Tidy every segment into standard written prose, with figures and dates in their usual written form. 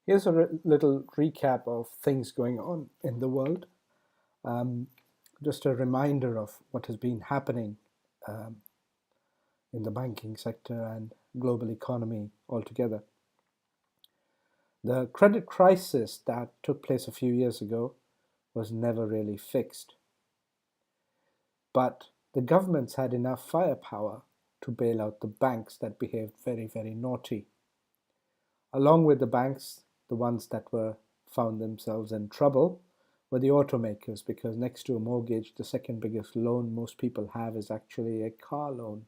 Here's a little recap of things going on in the world. Just a reminder of what has been happening um, in the banking sector and global economy altogether. The credit crisis that took place a few years ago was never really fixed. But the governments had enough firepower to bail out the banks that behaved very, very naughty. Along with the banks, the ones that were found themselves in trouble were the automakers, because next to a mortgage, the second biggest loan most people have is actually a car loan.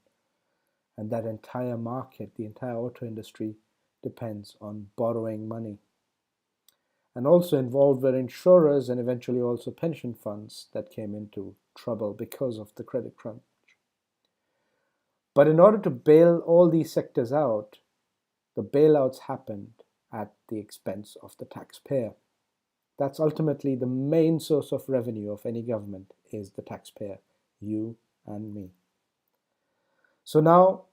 And that entire market, the entire auto industry, depends on borrowing money. And also involved were insurers and eventually also pension funds that came into trouble because of the credit crunch. But in order to bail all these sectors out, the bailouts happened at the expense of the taxpayer. That's ultimately the main source of revenue of any government, is the taxpayer, you and me. So now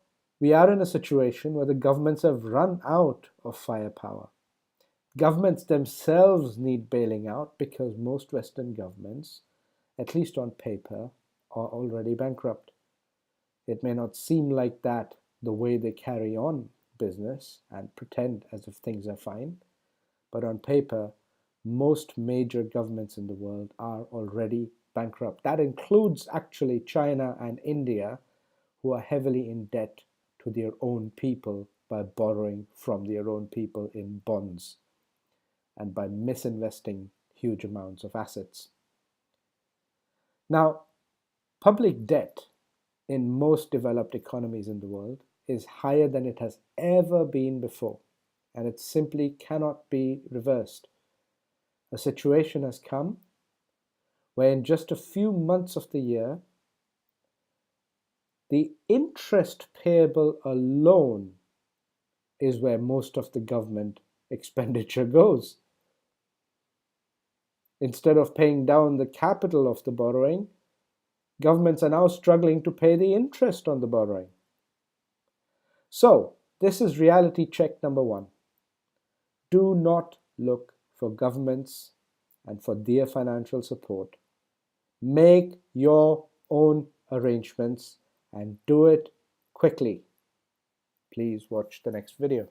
we are in a situation where the governments have run out of firepower. Governments themselves need bailing out because most Western governments, at least on paper, are already bankrupt. It may not seem like that the way they carry on business and pretend as if things are fine, but on paper, most major governments in the world are already bankrupt. That includes actually China and India, who are heavily in debt to their own people by borrowing from their own people in bonds and by misinvesting huge amounts of assets. Now, public debt in most developed economies in the world is higher than it has ever been before, and it simply cannot be reversed. A situation has come where in just a few months of the year, the interest payable alone is where most of the government expenditure goes. Instead of paying down the capital of the borrowing, governments are now struggling to pay the interest on the borrowing. So, this is reality check number one. Do not look for governments and for their financial support. Make your own arrangements and do it quickly. Please watch the next video.